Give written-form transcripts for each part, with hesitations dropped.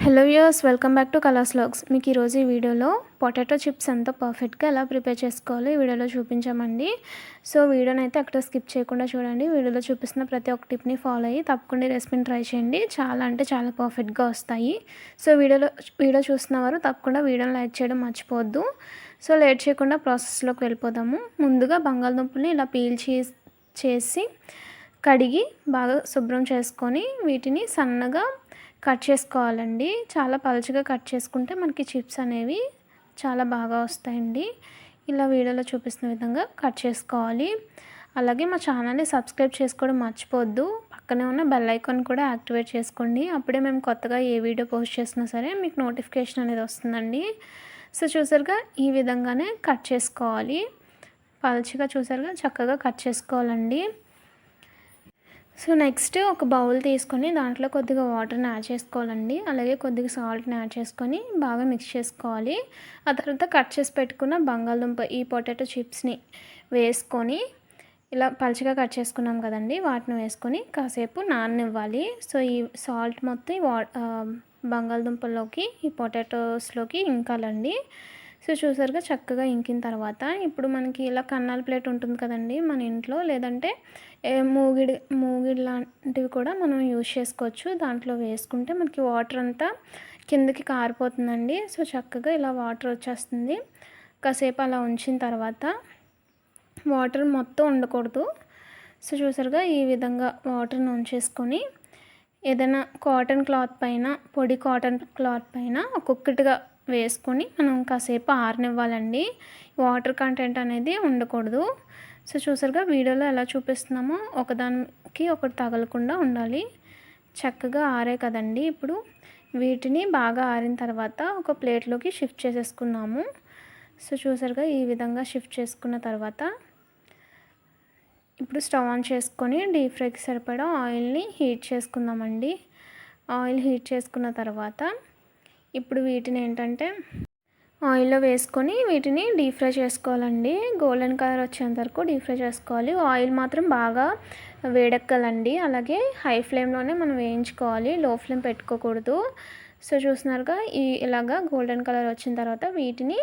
Hello viewers, welcome back to colours vlogs. మీకు ఈరోజు ఈ వీడియోలో పొటాటో చిప్స్ ఎంతో పర్ఫెక్ట్గా ఎలా ప్రిపేర్ చేసుకోవాలో ఈ వీడియోలో చూపించామండి. సో వీడియోని అయితే అక్కడ స్కిప్ చేయకుండా చూడండి. వీడియోలో చూపిస్తున్న ప్రతి ఒక్క టిప్ని ఫాలో అయ్యి తప్పకుండా రెసిపీని ట్రై చేయండి. చాలా అంటే చాలా పర్ఫెక్ట్గా వస్తాయి. సో వీడియో చూస్తున్న వారు తప్పకుండా వీడియోని లైక్ చేయడం మర్చిపోవద్దు. సో లేట్ చేయకుండా ప్రాసెస్లోకి వెళ్ళిపోదాము. ముందుగా బంగాళదుంపల్ని ఇలా చేసి కడిగి బాగా శుభ్రం చేసుకొని వీటిని సన్నగా కట్ చేసుకోవాలండి. చాలా పలుచగా కట్ చేసుకుంటే మనకి చిప్స్ అనేవి చాలా బాగా వస్తాయండి. ఇలా వీడియోలో చూపిస్తున్న విధంగా కట్ చేసుకోవాలి. అలాగే మా ఛానల్ని సబ్స్క్రైబ్ చేసుకోవడం మర్చిపోవద్దు. పక్కనే ఉన్న బెల్ ఐకాన్ కూడా యాక్టివేట్ చేసుకోండి. అప్పుడే మేము కొత్తగా ఏ వీడియో పోస్ట్ చేసినా సరే మీకు నోటిఫికేషన్ అనేది వస్తుందండి. సో చూసారుగా ఈ విధంగానే కట్ చేసుకోవాలి. పలుచగా చూసారుగా చక్కగా కట్ చేసుకోవాలండి. సో నెక్స్ట్ ఒక బౌల్ తీసుకొని దాంట్లో కొద్దిగా వాటర్ని యాడ్ చేసుకోవాలండి. అలాగే కొద్దిగా సాల్ట్ని యాడ్ చేసుకొని బాగా మిక్స్ చేసుకోవాలి. ఆ తర్వాత కట్ చేసి పెట్టుకున్న బంగాళదుంప ఈ పొటాటో చిప్స్ని వేసుకొని ఇలా పలుచగా కట్ చేసుకున్నాం కదండి, వాటిని వేసుకొని కాసేపు నాననివ్వాలి. సో ఈ సాల్ట్ మొత్తం బంగాళదుంపల్లోకి ఈ పొటాటోస్లోకి ఇంకాలండి. సో చూసారుగా చక్కగా ఇంకిన తర్వాత ఇప్పుడు మనకి ఇలా కన్నాల ప్లేట్ ఉంటుంది కదండి మన ఇంట్లో, లేదంటే మూగిడి లాంటివి కూడా మనం యూజ్ చేసుకోవచ్చు. దాంట్లో వేసుకుంటే మనకి వాటర్ అంతా కిందకి కారిపోతుందండి. సో చక్కగా ఇలా వాటర్ వచ్చేస్తుంది. కాసేపు అలా ఉంచిన తర్వాత వాటర్ మొత్తం ఉండకూడదు. సో చూసారుగా ఈ విధంగా వాటర్ని ఉంచేసుకొని ఏదైనా కాటన్ క్లాత్ పైన, పొడి కాటన్ క్లాత్ పైన ఒక్కొక్కటిగా వేసుకొని మనం కాసేపు ఆరనివ్వాలండి. వాటర్ కంటెంట్ అనేది ఉండకూడదు. సో చూసారుగా వీడియోలో ఎలా చూపిస్తున్నామో ఒకదానికి ఒకటి తగలకుండా ఉండాలి. చక్కగా ఆరే కదండి. ఇప్పుడు వీటిని బాగా ఆరిన తర్వాత ఒక ప్లేట్లోకి షిఫ్ట్ చేసేసుకున్నాము. సో చూసారుగా ఈ విధంగా షిఫ్ట్ చేసుకున్న తర్వాత ఇప్పుడు స్టవ్ ఆన్ చేసుకొని డీప్ ఫ్రైకి సరిపడా ఆయిల్ని హీట్ చేసుకుందామండి. ఆయిల్ హీట్ చేసుకున్న తర్వాత ఇప్పుడు వీటిని ఏంటంటే ఆయిల్లో వేసుకొని వీటిని డీప్ ఫ్రై చేసుకోవాలండి. గోల్డెన్ కలర్ వచ్చేంత వరకు డీప్ ఫ్రై చేసుకోవాలి. ఆయిల్ మాత్రం బాగా వేడెక్కాలండి. అలాగే హై ఫ్లేమ్లోనే మనం వేయించుకోవాలి, లో ఫ్లేమ్ పెట్టుకోకూడదు. సో చూస్తున్నారుగా ఇలాగా గోల్డెన్ కలర్ వచ్చిన తర్వాత వీటిని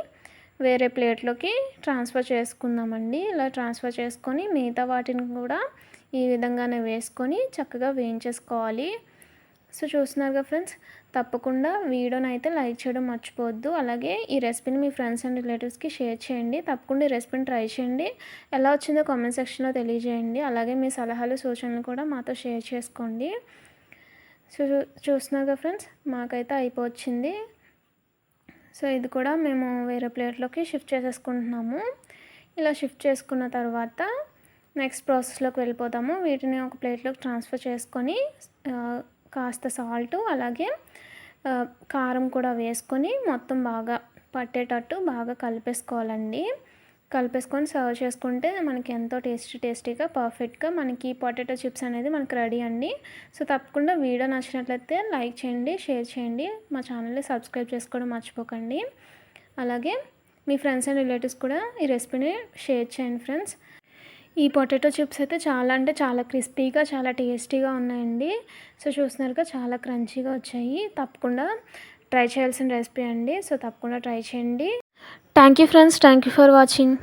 వేరే ప్లేట్లోకి ట్రాన్స్ఫర్ చేసుకుందామండి. ఇలా ట్రాన్స్ఫర్ చేసుకొని మిగతా వాటిని కూడా ఈ విధంగానే వేసుకొని చక్కగా వేయించేసుకోవాలి. సో చూస్తున్నారుగా ఫ్రెండ్స్, తప్పకుండా వీడియోని అయితే లైక్ చేయడం మర్చిపోవద్దు. అలాగే ఈ రెసిపీని మీ ఫ్రెండ్స్ అండ్ రిలేటివ్స్కి షేర్ చేయండి. తప్పకుండా ఈ రెసిపీని ట్రై చేయండి. ఎలా వచ్చిందో కామెంట్ సెక్షన్లో తెలియజేయండి. అలాగే మీ సలహాలు సూచనలు కూడా మాతో షేర్ చేసుకోండి. సో చూస్తున్నారుగా ఫ్రెండ్స్, మాకైతే అయిపోవచ్చింది. సో ఇది కూడా మేము వేరే ప్లేట్లోకి షిఫ్ట్ చేసేసుకుంటున్నాము. ఇలా షిఫ్ట్ చేసుకున్న తర్వాత నెక్స్ట్ ప్రాసెస్లోకి వెళ్ళిపోతాము. వీటిని ఒక ప్లేట్లోకి ట్రాన్స్ఫర్ చేసుకొని కాస్త సాల్ట్ అలాగే కారం కూడా వేసుకొని మొత్తం బాగా పట్టేటట్టు బాగా కలిపేసుకోవాలండి. కలిపేసుకొని సర్వ్ చేసుకుంటే మనకి ఎంతో టేస్టీగా పర్ఫెక్ట్గా మనకి పొటాటో చిప్స్ అనేది మనకి రెడీ అండి. సో తప్పకుండా వీడియో నచ్చినట్లయితే లైక్ చేయండి, షేర్ చేయండి. మా ఛానల్ని సబ్స్క్రైబ్ చేసుకోవడం మర్చిపోకండి. అలాగే మీ ఫ్రెండ్స్ అండ్ రిలేటివ్స్ కూడా ఈ రెసిపీని షేర్ చేయండి ఫ్రెండ్స్. ఈ పొటాటో చిప్స్ అయితే చాలా అంటే చాలా క్రిస్పీగా, చాలా టేస్టీగా ఉన్నాయండి. సో చూస్తున్నారుగా చాలా క్రంచీగా వచ్చాయి. తప్పకుండా ట్రై చేయాల్సిన రెసిపీ అండి. సో తప్పకుండా ట్రై చేయండి. Thank you friends, thank you for watching.